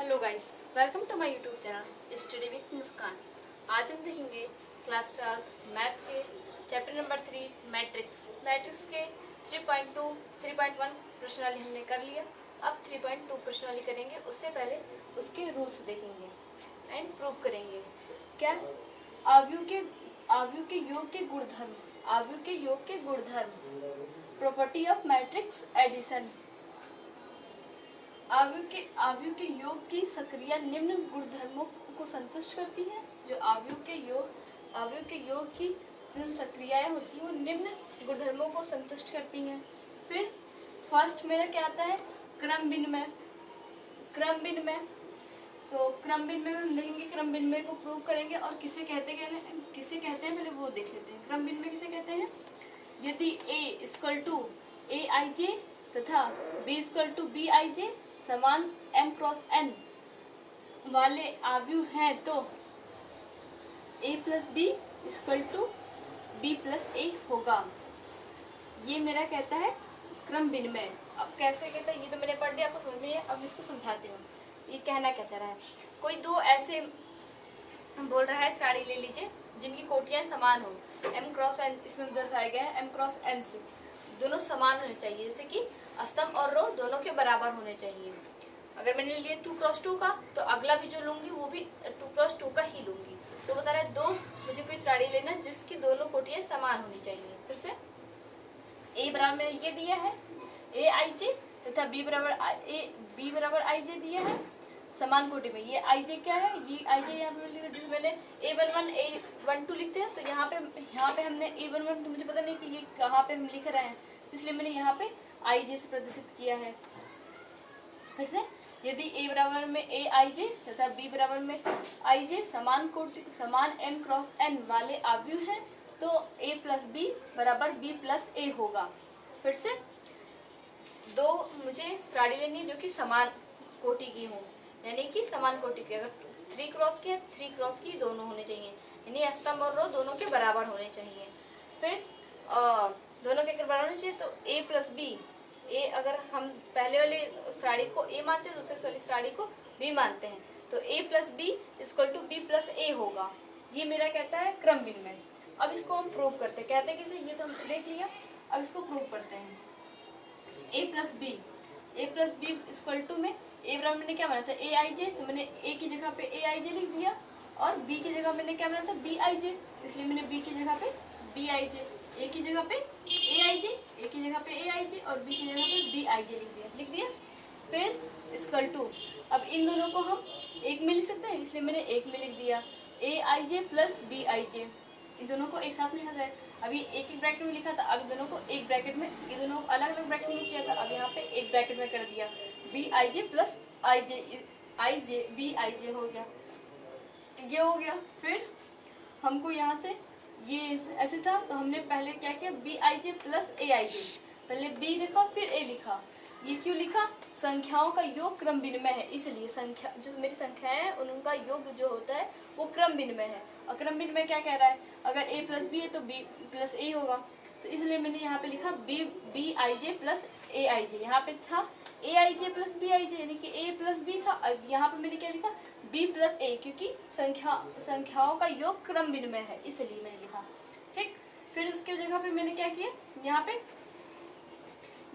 Hello guys, welcome to my YouTube channel study with Muskan. आज हम देखेंगे क्लास 12 मैथ के चैप्टर नंबर 3 मैट्रिक्स के 3.2 3.1 प्रश्नावली हमने कर लिया। अब 3.2 प्रश्नावली करेंगे। उससे पहले उसके रूल्स देखेंगे एंड प्रूव करेंगे। क्या आव्यूह के योग के गुणधर्म प्रॉपर्टी ऑफ मैट्रिक्स एडिशन। आव्यूह के योग की सक्रिया निम्न गुणधर्मों को संतुष्ट करती है। जो आव्यूह के योग की जो सक्रियाएं होती हैं वो निम्न गुणधर्मों को संतुष्ट करती हैं। फिर फर्स्ट मेरा क्या आता है, क्रम विनिमय। तो क्रम विनिमय में हम देखेंगे, क्रम विनिमय को प्रूव करेंगे और किसे कहते हैं पहले वो देख लेते हैं। क्रम विनिमय किसे कहते हैं? यदि A इक्वल टू AIJ तथा B इक्वल टू BIJ समान M क्रॉस N वाले आव्यूह हैं तो A plus B equal to B plus A होगा। ये मेरा कहता है क्रम विनिमय। अब कैसे कहता है ये तो मैंने पढ़ लिया, आपको समझ में है। अब इसको समझाती हूँ ये कहना क्या चाह रहा है। कोई दो ऐसे बोल रहा है, साड़ी ले लीजिए जिनकी कोटियाँ समान हो, M क्रॉस N इसमें दर्शाया गया है, M क्रॉस N से दोनों समान होने चाहिए। जैसे कि स्तंभ और रो दोनों के बराबर होने चाहिए। अगर मैंने लिया 2 क्रॉस 2 का तो अगला भी जो लूँगी वो भी 2 क्रॉस 2 का ही लूँगी। तो बता रहा है दो मुझे कोई साड़ी लेना जिसकी दोनों कोटियाँ समान होनी चाहिए। फिर से A बराबर मैंने ये दिया है AIJ तथा B बराबर IJ दिया है समान कोटि में। ये IJ क्या है, ये IJ यहाँ पे लिखा, जिसमें मैंने A11 A12 लिखते हैं। तो यहाँ पे हमने A11 तो मुझे पता नहीं कि ये कहाँ पे हम लिख रहे हैं, इसलिए मैंने यहाँ पे IJ से प्रदर्शित किया है। फिर से यदि A बराबर में AIJ तथा B बराबर में IJ समान M क्रॉस N वाले आव्यूह हैं तो A प्लस B बराबर B प्लस A होगा। फिर से दो मुझे साड़ी लेनी है जो कि समान कोटि की हो, यानी कि समान कोटि की। अगर 3 क्रॉस की है 3 क्रॉस की दोनों होने चाहिए, यानी स्तंभ और रो दोनों के बराबर होने चाहिए। फिर दोनों के बराबर होने चाहिए तो A प्लस B, A अगर हम पहले वाली साड़ी को A मानते हैं दूसरे वाली साड़ी को B मानते हैं तो A plus B equal to B plus A होगा। ये मेरा कहता है क्रम विनिमय। अब इसको हम प्रूव करते हैं। कहते हैं कैसे, ये तो हम देख लिया। अब इसको प्रूव करते हैं। A plus B equal to में A बराबर मैंने क्या माना था AIJ, तो मैंने A की जगह पे AIJ लिख दिया और B की जगह मैंने क्या माना था BIJ, इसलिए मैंने B की जगह पे BIJ, A की जगह पे AIJ, A की जगह पे AIJ और B की जगह पे BIJ लिख दिया। फिर इक्वल टू, अब इन दोनों को हम एक में लिख सकते हैं, इसलिए मैंने एक में लिख दिया AIJ प्लस BIJ। इन दोनों को एक साथ में लिखा जाए। अभी एक ब्रैकेट में लिखा था, अब इन दोनों को एक ब्रैकेट में, ये दोनों को अलग अलग ब्रैकेट में किया था, अब यहाँ पे एक ब्रैकेट में कर दिया BIJ प्लस IJ BIJ हो गया, ये हो गया। फिर हमको यहाँ से ये ऐसे था तो हमने पहले क्या किया BIJ प्लस AIJ, पहले B लिखा फिर A लिखा। ये क्यों लिखा? संख्याओं का योग क्रम विनिमय है, इसलिए संख्या जो मेरी संख्याएं हैं उनका योग जो होता है वो क्रम विनिमय है। और क्रम विनिमय क्या कह रहा है, अगर A प्लस B है तो B प्लस A होगा। तो इसलिए मैंने यहाँ पे लिखा BIJ प्लस AIJ। यहाँ पे था AIJ प्लस BIJ, यानी कि A प्लस B था। अब यहाँ पे मैंने क्या लिखा B प्लस A, क्योंकि संख्याओं का योग क्रम विनिमय है, इसलिए मैंने लिखा। ठीक, फिर उसके जगह पे मैंने क्या किया, यहाँ पे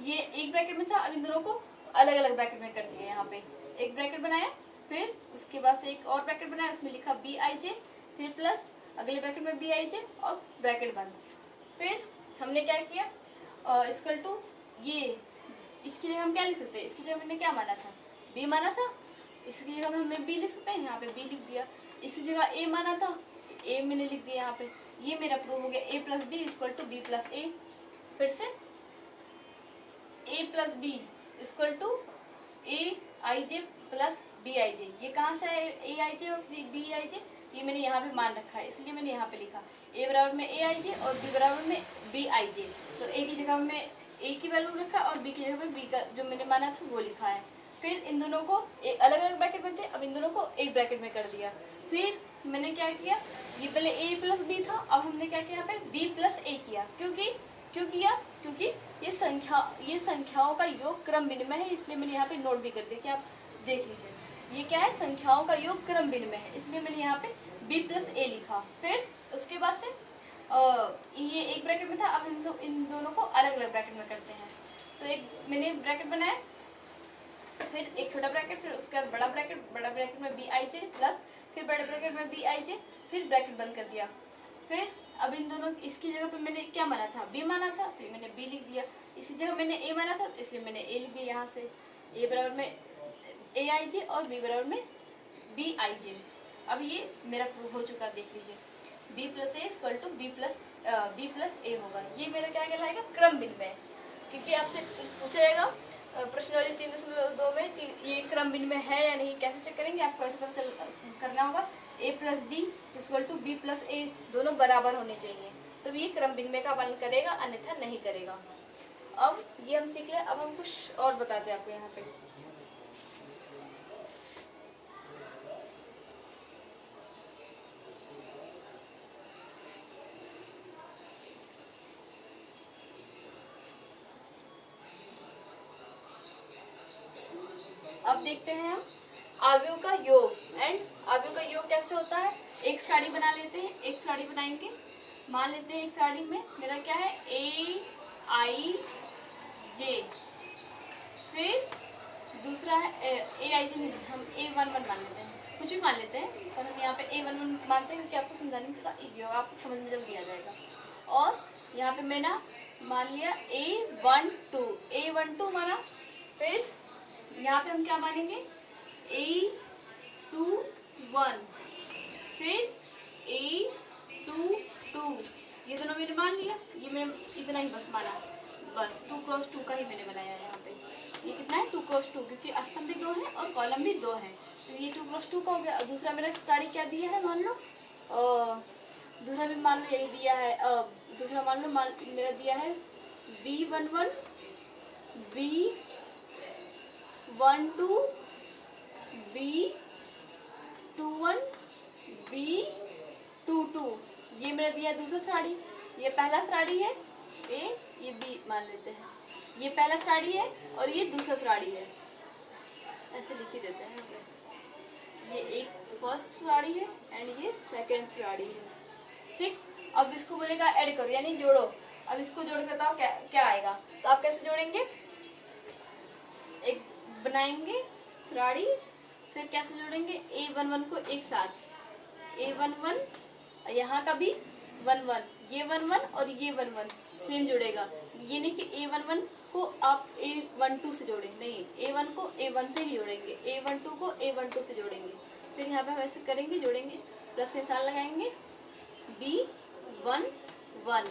ये एक ब्रैकेट में था, अब इन दोनों को अलग अलग ब्रैकेट में कर दिया। यहाँ पे एक ब्रैकेट बनाया, फिर उसके बाद से एक और ब्रैकेट बनाया, उसमें लिखा BIJ, फिर प्लस अगले ब्रैकेट में BIJ और ब्रैकेट बंद। फिर हमने क्या किया इक्वल टू, ये इसकी जगह हम क्या लिख सकते हैं, इसकी जगह मैंने क्या माना था B माना था, इसकी जगह हमने B लिख सकते हैं, यहाँ पे B लिख दिया। इसकी जगह A माना था A मैंने लिख दिया यहाँ पे। ये मेरा प्रूव हो गया A plus B equal to B plus A। फिर से A plus B equal to AIJ plus BIJ। ये कहाँ से है AIJ और BIJ, ये मैंने यहाँ पे मान रखा है, इसलिए मैंने यहाँ पे लिखा A बराबर में AIJ और B बराबर में BIJ। तो A की जगह में A की वैल्यू रखा और B की जगह पे B का जो मैंने माना था वो लिखा है। फिर इन दोनों को अलग अलग ब्रैकेट में थे, अब इन दोनों को एक ब्रैकेट में कर दिया। फिर मैंने क्या किया, ये पहले A प्लस B था, अब हमने क्या किया यहाँ पे B प्लस A किया। क्योंकि ये संख्याओं का योग क्रम विनिमय है, इसलिए मैंने यहाँ पे नोट भी कर दिया कि आप देख लीजिए। ये क्या है, संख्याओं का योग क्रम भिन्न में है, इसलिए मैंने यहाँ पे b प्लस ए लिखा। फिर उसके बाद से ये एक ब्रैकेट में था, अब हम सब इन दोनों को अलग अलग ब्रैकेट में करते हैं। तो एक मैंने ब्रैकेट बनाया, फिर एक छोटा ब्रैकेट, फिर उसके बाद बड़ा ब्रैकेट में बी आई जे प्लस, फिर बड़े ब्रैकेट में बी आई जे, फिर ब्रैकेट बंद कर दिया। फिर अब इन दोनों, इसकी जगह पे मैंने क्या माना था, बी माना था, तो मैंने बी लिख दिया। इसी जगह मैंने ए माना था, इसलिए मैंने ए लिख दिया। यहाँ से ए बराबर में ए आई जे और बी बराबर में बी आई जे। अब ये मेरा प्रूफ हो चुका, देख लीजिए, B plus A equal to B plus A होगा। ये मेरा क्या कहलाएगा, क्रम भिन्न में, क्योंकि आपसे पूछा जाएगा प्रश्नावली 3.2 में कि ये क्रम भिन्न में है या नहीं, कैसे चेक करेंगे, आपको ऐसे पता करना होगा a plus B equal to B plus A, दोनों बराबर होने चाहिए, तो ये क्रम भिन्न में का पालन करेगा, अन्यथा नहीं करेगा। अब ये हम सीख लें, अब हम कुछ और बताते हैं आपको यहाँ पे। अब देखते हैं हम अवयव का योग, एंड अवयव का योग कैसे होता है। एक साड़ी बना लेते हैं, एक साड़ी बनाएंगे, मान लेते हैं एक साड़ी में मेरा क्या है, ए आई जे, फिर दूसरा है ए आई जे नहीं, हम A11 मान लेते हैं, कुछ भी मान लेते हैं, पर हम यहाँ पे A11 मानते हैं क्योंकि आपको समझाने में थोड़ा ईजी होगा, आपको समझ में जल्दी आ जाएगा। और यहाँ पे मैंने मान लिया A12 माना, फिर यहाँ पे हम क्या मानेंगे, A21, फिर A22, ये दोनों मैंने मान लिया। ये मैंने इतना ही बस माना, बस 2 क्रॉस 2 का ही मैंने बनाया है यहाँ पे। ये कितना है, 2 क्रॉस 2, क्योंकि स्तंभ भी 2 है और कॉलम भी 2 है, तो ये 2 क्रॉस 2 का हो गया। और दूसरा मेरा साड़ी क्या दिया है, मान लो दूसरा भी मान लो यही दिया है, दूसरा मान लो मेरा दिया है B11, B12, B21, B22, ये मेरा दिया है दूसरा साड़ी। ये पहला साड़ी है ए, ये बी मान लेते हैं, ये पहला साड़ी है और ये दूसरा साड़ी है, ऐसे लिख ही देते हैं। ये एक फर्स्ट साड़ी है एंड ये सेकंड साड़ी है, ठीक। अब इसको बोलेगा ऐड करो, यानी जोड़ो। अब इसको जोड़ के बताओ क्या आएगा, तो आप कैसे जोड़ेंगे, एक बनाएंगे साड़ी, फिर कैसे जोड़ेंगे, A11 को एक साथ, A11, यहाँ का भी 11, ये 11 और ये 11 सेम जुड़ेगा। ये नहीं कि A11 को आप A12 से जोड़ें, नहीं, A1 को A1 से ही जोड़ेंगे, A12 को A12 से जोड़ेंगे। फिर यहाँ पे हम ऐसे करेंगे, जोड़ेंगे, प्लस के निशान लगाएंगे, B11,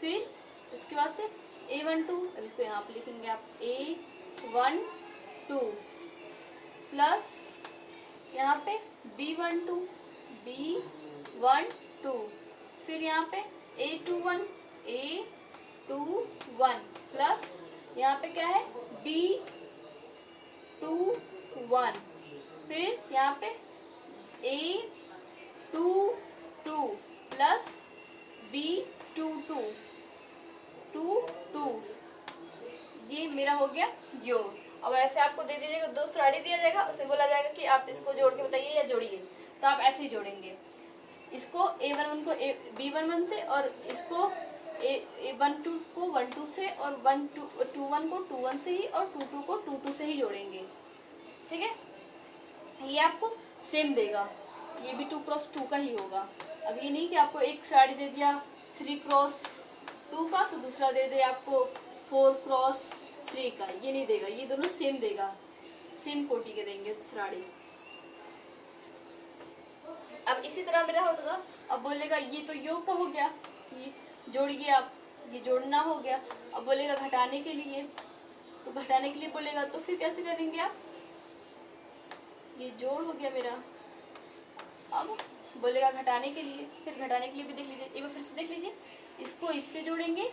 फिर इसके बाद से A12, अब इसको यहाँ पे लिखेंगे आप A12 प्लस यहाँ पे B12, फिर यहाँ पे A21 प्लस यहाँ पे क्या है B21, फिर यहाँ पे A22 प्लस B22, ये मेरा हो गया योग। अब ऐसे आपको दे दीजिएगा, 2 साड़ी दिया जाएगा, उसमें बोला जाएगा कि आप इसको जोड़ के बताइए या जोड़िए, तो आप ऐसे ही जोड़ेंगे। इसको A11 को B11 से, और इसको A12 को 12 से, और 21 को 21 से ही, और 22 को 22 से ही जोड़ेंगे, ठीक है। ये आपको सेम देगा, ये भी 2 क्रॉस 2 का ही होगा। अब ये नहीं कि आपको एक साड़ी दे दिया 3 क्रॉस 2 का, तो दूसरा दे दे आपको 4 क्रॉस 3 का, ये नहीं देगा, ये दोनों सेम देगा, सेम कोटि के देंगे साड़ी। अब इसी तरह मेरा होगा, अब बोलेगा ये तो योग का हो गया, ये जोड़िए आप, ये जोड़ना हो गया। अब बोलेगा घटाने के लिए, तो घटाने के लिए बोलेगा, तो फिर कैसे करेंगे आप, ये जोड़ हो गया मेरा। अब बोलेगा घटाने के लिए, फिर घटाने के लिए भी देख लीजिए, एक बार फिर से देख लीजिए, इसको इससे जोड़ेंगे,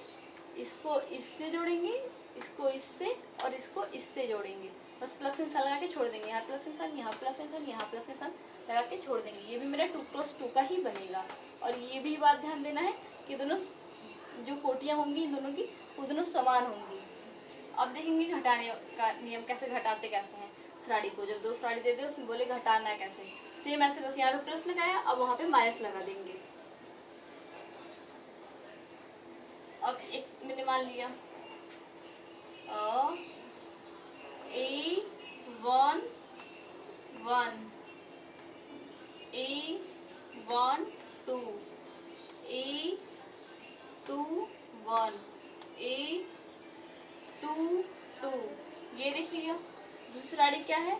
इसको इससे जोड़ेंगे, इसको इससे, और इसको इससे जोड़ेंगे, बस प्लस निशान लगा के छोड़ देंगे, यहाँ प्लस निशान, यहाँ प्लस निशान, यहाँ प्लस निशान लगा के छोड़ देंगे। ये भी मेरा 2 क्रॉस 2 का ही बनेगा। और ये भी बात ध्यान देना है कि दोनों जो कोटियाँ होंगी इन दोनों की, वो दोनों समान होंगी। अब देखेंगे घटाने का नियम कैसे, घटाते कैसे हैं। साड़ी को। जब 2 साड़ी दे दे उसमें बोले घटाना है कैसे, सेम ऐसे बस यहाँ पे प्लस लगाया, अब वहाँ पे माइनस लगा देंगे। अब x मैंने मान लिया A1 1 A1 2 A2 1 A2 2, ये देख लिया। दूसरी साड़ी क्या है,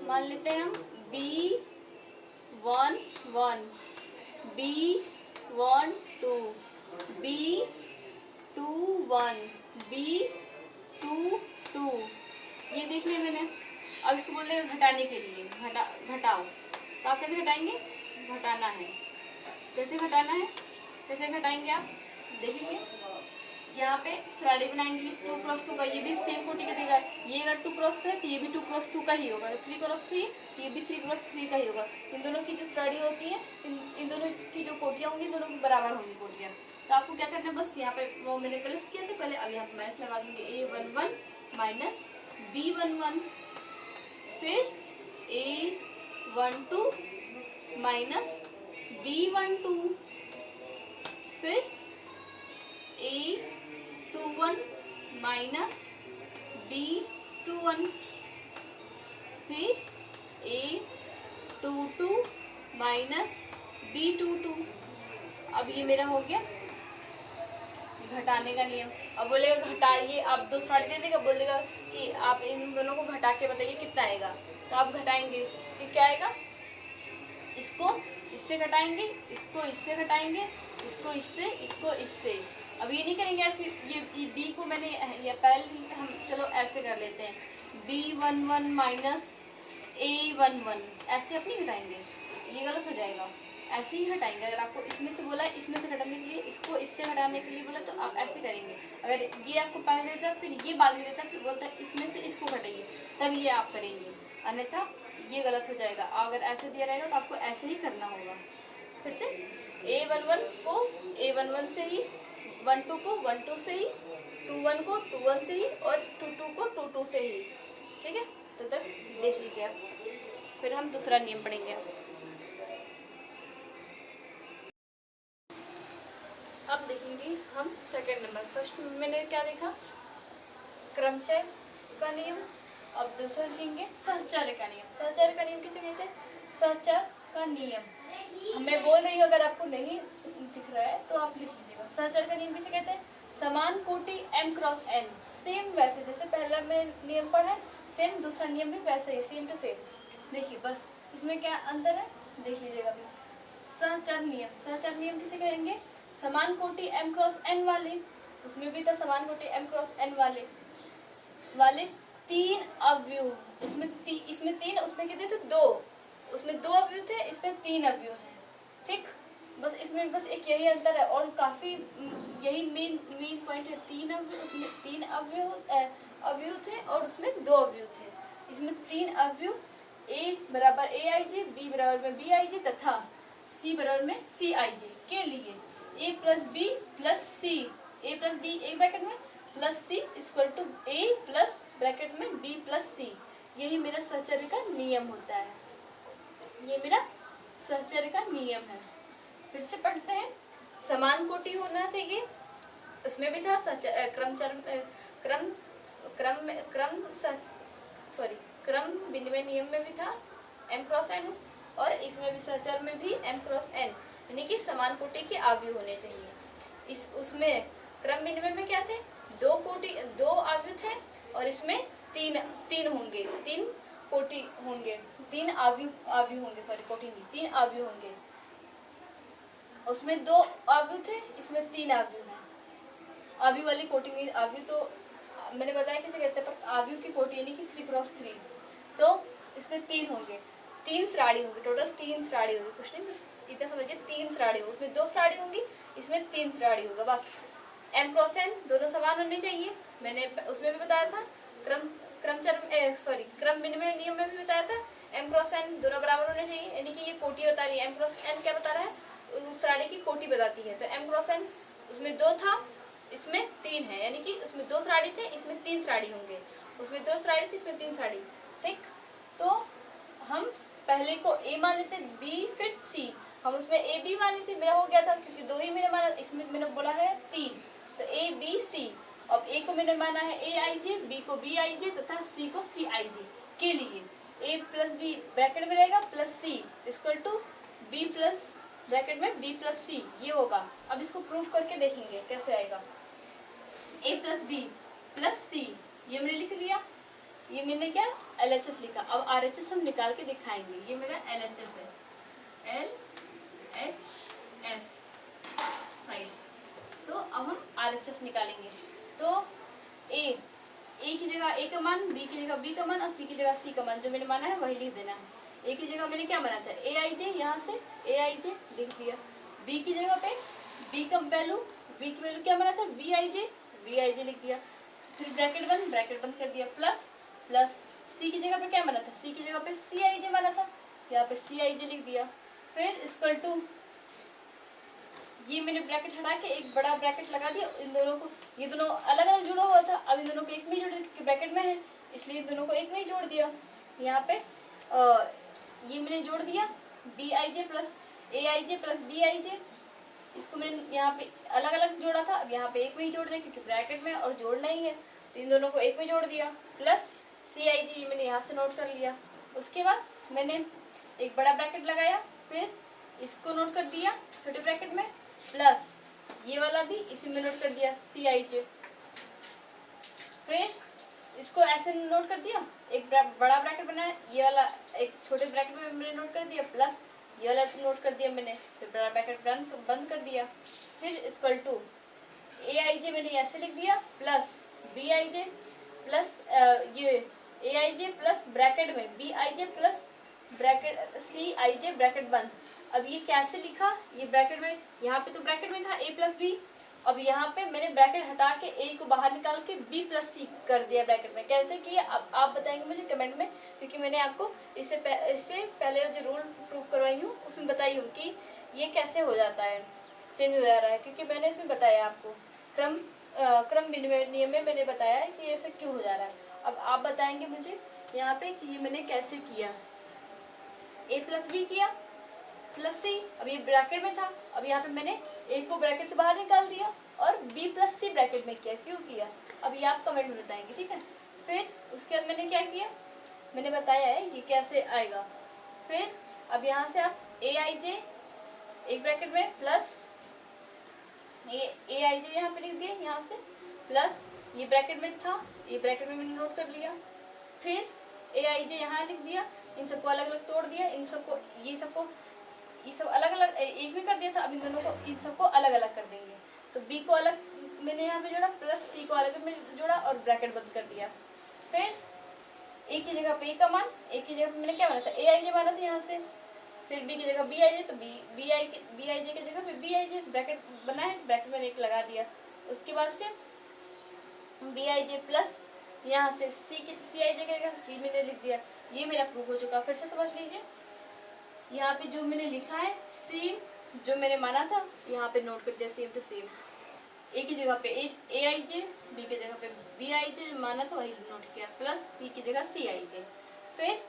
मान लेते हैं हम B1 1 B1 2 B2 1 B2 2, ये देख लिया मैंने। अब इसको बोल रहे घटाने के लिए, घटाओ, तो आप कैसे घटाएंगे, घटाना है, कैसे घटाना है, कैसे घटाएंगे आप देखेंगे। यहाँ पे साड़ी बनाएंगे 2 क्रॉस 2 का, ये भी सेम कोटि का देगा। ये अगर 2 क्रॉस है तो ये भी 2 क्रॉस 2 का ही होगा, 3 क्रॉस 3 तो ये भी 3 क्रॉस 3 का ही होगा। इन दोनों की जो साड़ी होती है, इन दोनों की जो कोटियाँ होंगी, दोनों की बराबर होंगी कोटियाँ। तो आपको क्या करना है, बस यहाँ पे वो मैंने प्लस किया था पहले, अब यहाँ पे माइनस लगा देंगे। A11 माइनस B11, फिर A12 माइनस B12, फिर A21 माइनस B21, फिर A22 माइनस B22। अब ये मेरा हो गया घटाने का नियम। अब बोलेगा घटाइए, आप 2 साड़ी दे देगा, बोलेगा कि आप इन दोनों को घटा के बताइए कितना आएगा। तो आप घटाएंगे कि क्या आएगा, इसको इससे घटाएंगे, इसको इससे घटाएंगे, इसको इससे, इसको इससे। अब ये नहीं करेंगे आप, ये बी को मैंने या पहले हम चलो ऐसे कर लेते हैं, B11 माइनस A11, ऐसे आप नहीं घटाएंगे, ये गलत हो जाएगा। ऐसे ही हटाएंगे। अगर आपको इसमें से बोला है इसमें से घटाने के लिए, इसको इससे घटाने के लिए बोला, तो आप ऐसे करेंगे। अगर ये आपको पहले देता है, फिर ये बाद में देता है, फिर बोलता है इसमें से इसको घटाइए, तब ये आप करेंगे, अन्यथा ये गलत हो जाएगा। अगर ऐसे दिया रहेगा तो आपको ऐसे ही करना होगा। फिर से A11 को A11 से ही, 12 को 12 से ही, 21 को 21 से ही, और 22 को 22 से ही। ठीक है, तो तक देख लीजिए आप, फिर हम दूसरा नियम पढ़ेंगे। अब देखेंगे हम सेकंड नंबर। फर्स्ट मैंने क्या देखा, क्रमचय का नियम। अब दूसरा लिखेंगे सहचर्य का नियम। सहचर्य का नियम किसे कहते हैं, सहचर का नियम। मैं बोल रही हूँ, अगर आपको नहीं दिख रहा है तो आप लिख लीजिएगा। सहचर्य का नियम किसे कहते हैं, समान कोटि m क्रॉस n। सेम वैसे जैसे पहला में नियम पढ़ा है, सेम दूसरा नियम भी वैसे ही, सेम टू सेम। देखिए बस इसमें क्या अंतर है देख लीजिएगा अभी। सहचर नियम, सहचर नियम किसे कहेंगे, समान कोटि m क्रॉस n वाले, उसमें भी था समान कोटि m क्रॉस n वाले 3 अवयव, इसमें 3, उसमें कितने थे 2, उसमें 2 अवयव थे, इसमें 3 अवयव हैं। ठीक, बस इसमें बस एक यही अंतर है, और काफ़ी यही मेन पॉइंट है। 3 अवयव, उसमें 3 अवयव थे, और उसमें 2 अवयव थे। इसमें 3 अवयव, A बराबर AIJ, B बराबर में BIJ तथा C बराबर में CIJ के लिए A plus B plus C, A plus B एक ब्रैकेट में plus C equal to A plus bracket में B प्लस C। यही मेरा सहचर्य का नियम होता है, ये मेरा सहचर्य का नियम है। फिर से पढ़ते हैं। समान कोटि होना चाहिए, उसमें भी था क्रम विनिमय नियम में भी था m क्रॉस n, और इसमें भी सहचर में भी m क्रॉस n, यानी कि समान कोटि के अवयव होने चाहिए। उसमें क्रम विनिमय में क्या थे, 2 अवयव थे, और इसमें 3 होंगे, 3 कोटि होंगे, 3 अवयव होंगे, सॉरी कोटि नहीं, 3 अवयव होंगे। उसमें 2 अवयव थे, इसमें 3 अवयव हैं। अवयव वाली कोटि नहीं, अवयव तो मैंने बताया कैसे कहते हैं, पर अवयव की कोटि यानी कि 3 क्रॉस 3, तो इसमें 3 होंगे, 3 श्रेणी होंगी, टोटल 3 श्रेणी होगी, कुछ नहीं बस इतना समझिए, 3 श्रेणी होगी। उसमें 2 श्रेणी होंगी, इसमें 3 श्रेणी होगा, बस m क्रॉस n दोनों समान होने चाहिए। मैंने उसमें भी बताया था, क्रम विनिमय नियम में भी बताया था, m क्रॉस n दोनों बराबर होने चाहिए, यानी कि ये कोटि बता रही है। m क्रॉस n क्या बता रहा है, उस श्रेणी की कोटि बताती है। तो m क्रॉस n उसमें 2 था, इसमें 3 है, यानी कि उसमें 2 श्रेणी थे, इसमें 3 श्रेणी होंगे। उसमें 2 श्रेणी थी, इसमें 3 श्रेणी, ठीक। तो हम पहले को a मान लेते, b फिर c, हम उसमें a b मानी थी, मेरा हो गया था क्योंकि दो ही मैंने माना, इसमें मैंने बोला है 3, तो a b c। अब a को मैंने माना है a i j, b को b i j तथा c को c i j के लिए a प्लस b ब्रैकेट में रहेगा plus c equal to b plus bracket में b प्लस c, ये होगा। अब इसको प्रूफ करके देखेंगे कैसे आएगा। a प्लस बी प्लस सी, ये मैंने लिख लिया, ये मैंने क्या LHS लिखा। अब RHS हम निकाल के दिखाएंगे। ये मेरा LHS है, LHS साइड। तो अब हम RHS निकालेंगे। तो A की जगह A का मान, B की जगह B का मान और C की जगह C का मान जो मैंने माना है वही लिख देना है। A की जगह मैंने क्या माना था AIJ, यहाँ से AIJ लिख दिया। B की जगह पे B की वैल्यू क्या माना था BIJ लिख दिया। फिर ब्रैकेट बंद कर दिया, प्लस C की जगह पे क्या माना था, C की जगह पे CIJ माना था, यहाँ पे CIJ लिख दिया। फिर इक्वल टू, ये मैंने ब्रैकेट हटा के एक बड़ा ब्रैकेट लगा दिया इन दोनों को। ये दोनों अलग अलग जुड़ा हुआ था, अब इन दोनों को एक में ही जोड़ दिया क्योंकि ब्रैकेट में है, इसलिए इन दोनों को एक में ही जोड़ दिया। यहाँ पे ये मैंने जोड़ दिया BIJ plus AIJ plus BIJ, इसको मैंने यहाँ पे अलग अलग जोड़ा था, अब यहाँ पे एक में ही जोड़ दिया क्योंकि ब्रैकेट में और जोड़ना ही है, तो इन दोनों को एक में जोड़ दिया। प्लस CIJ ये मैंने यहाँ से नोट कर लिया। उसके बाद मैंने एक बड़ा ब्रैकेट लगाया, फिर इसको नोट कर दिया छोटे ब्रैकेट में, प्लस ये वाला भी इसी में नोट कर दिया CIJ। फिर इसको ऐसे नोट कर दिया, एक बड़ा ब्रैकेट बनाया, ये वाला एक छोटे ब्रैकेट में मैंने नोट कर दिया, प्लस ये वाला नोट कर दिया मैंने, फिर बड़ा ब्रैकेट बंद कर दिया। फिर इक्वल टू AIJ मैंने ऐसे लिख दिया, प्लस BIJ प्लस ये AIJ प्लस ब्रैकेट में BIJ plus bracket CIJ bracket बंद। अब ये कैसे लिखा, ये ब्रैकेट में, यहाँ पे तो ब्रैकेट में था a प्लस बी, अब यहाँ पे मैंने ब्रैकेट हटा के a को बाहर निकाल के b प्लस सी कर दिया ब्रैकेट में। कैसे किया अब आप बताएंगे मुझे कमेंट में, क्योंकि मैंने आपको इससे पहले जो रूल प्रूव करवाई हूँ उसमें बताई हूँ कि ये कैसे हो जाता है, चेंज हो जा रहा है, क्योंकि मैंने इसमें बताया आपको क्रम नियम में मैंने बताया है कि ऐसा क्यों हो जा रहा है। अब आप बताएंगे मुझे यहाँ पे कि ये मैंने कैसे किया, a प्लस बी किया प्लस सी, अब ये ब्रैकेट में था, अब यहाँ पे मैंने a को ब्रैकेट से बाहर निकाल दिया और b प्लस सी ब्रैकेट में किया, क्यों किया अब ये आप कमेंट में बताएंगे, ठीक है। फिर उसके बाद मैंने क्या किया, मैंने बताया है कि कैसे आएगा। फिर अब यहाँ से आप AIJ एक ब्रैकेट में प्लस AIJ यहाँ पे लिख दिया, यहाँ से प्लस ये ब्रैकेट में था, ये ब्रैकेट में मैंने नोट कर लिया। फिर AIJ यहाँ लिख दिया, इन सबको अलग अलग तोड़ दिया, इन सबको ये सब अलग अलग एक में कर दिया था, अब इन दोनों को इन सबको अलग अलग कर देंगे। तो B को अलग मैंने यहाँ पे जोड़ा, प्लस C को अलग में जोड़ा और ब्रैकेट बंद कर दिया। फिर A की जगह पे A का मान, A की जगह पे मैंने क्या माना था AIJ माना था यहाँ से, फिर B की जगह BIJ, तो BIJ की जगह पे BIJ ब्रैकेट बनाए, तो ब्रैकेट में एक लगा दिया। उसके बाद से BIJ प्लस यहाँ से CIJ की जगह C मैंने लिख दिया। ये मेरा प्रूफ हो चुका। फिर से समझ लीजिए, यहाँ पे जो मैंने लिखा है सेम जो मैंने माना था यहाँ पे नोट कर दिया, सेम टू सेम। A की जगह पे AIJ, B की जगह पे BIJ माना था वही नोट किया, प्लस C की जगह CIJ। फिर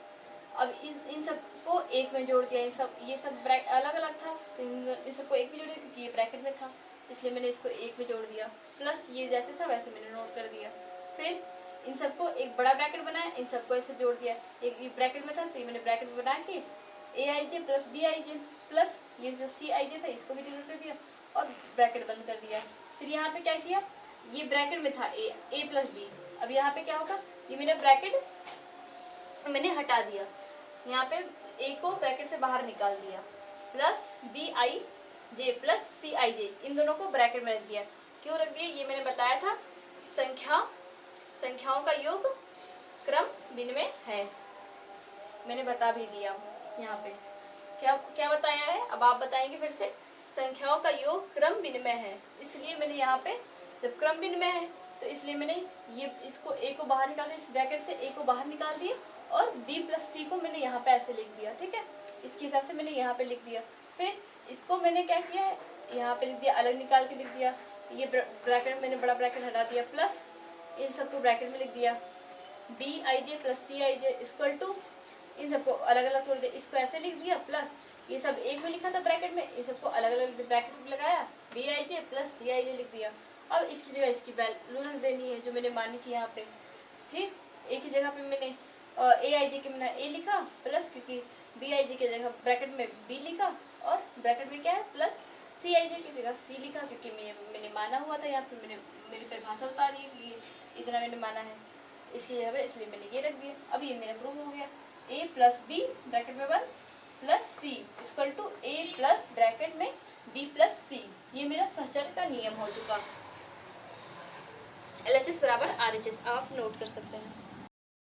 अब इन सबको एक में जोड़ दिया, ये सब अलग अलग था तो इन सबको एक में जोड़ दिया क्योंकि ये ब्रैकेट में था, इसलिए मैंने इसको एक में जोड़ दिया, प्लस ये जैसे था वैसे मैंने नोट कर दिया। फिर इन सबको एक बड़ा ब्रैकेट बनाया, इन सबको ऐसे जोड़ दिया, एक ये ब्रैकेट में था तो ये मैंने ब्रैकेट बना के AIJ प्लस BIJ प्लस ये जो CIJ था इसको भी डिनोट कर दिया और ब्रैकेट बंद कर दिया। फिर यहाँ पे क्या किया, ये ब्रैकेट में था A प्लस बी, अब यहाँ पे क्या होगा, ये मैंने ब्रैकेट मैंने हटा दिया, यहाँ पे A को ब्रैकेट से बाहर निकाल दिया, प्लस BIJ प्लस CIJ इन दोनों को ब्रैकेट में रख दिया। क्यों रख दिया, ये मैंने बताया था, संख्याओं का योग क्रम विनिमय है, मैंने बता भी दिया। यहाँ पे क्या बताया है, अब आप बताएंगे फिर से, संख्याओं का योग क्रम विनिमय है, इसलिए मैंने यहाँ पे जब क्रम विनिमय है तो इसलिए मैंने ये इसको A को बाहर निकाल दिया, इस ब्रैकेट से A को बाहर निकाल दिया और B प्लस C को मैंने यहाँ पे ऐसे लिख दिया, ठीक है, इसके हिसाब से मैंने यहाँ पे लिख दिया। फिर इसको मैंने क्या किया है, यहाँ पे लिख दिया, अलग निकाल के लिख दिया, ये ब्रैकेट मैंने बड़ा ब्रैकेट हटा दिया, प्लस इन सबको ब्रैकेट में लिख दिया, BIJ plus CIJ equal to, इन सबको अलग अलग तोड़ दिया, इसको ऐसे लिख दिया प्लस ये सब एक में लिखा था ब्रैकेट में, ये सबको अलग अलग ब्रैकेट में लगाया, BIJ प्लस CIJ लिख दिया। अब इसकी जगह इसकी वैल्यू रख देनी है जो मैंने मानी थी यहाँ पे। फिर एक ही जगह पे मैंने AIJ के मैंने A लिखा प्लस, क्योंकि BIJ की जगह ब्रैकेट में B लिखा और ब्रैकेट में क्या है प्लस CIJ की जगह C लिखा, क्योंकि मैंने माना हुआ था यहाँ पे, मेरी परिभाषा बता रही है कि ये इतना मैंने माना है इसकी जगह पर, इसलिए मैंने ये रख दिया। अब ये मेरा प्रूफ हो गया, A प्लस B ब्रैकेट में 1 plus C equal to A plus bracket में B प्लस C। ये मेरा सहचर का नियम हो चुका। LHS बराबर RHS आप नोट कर सकते हैं।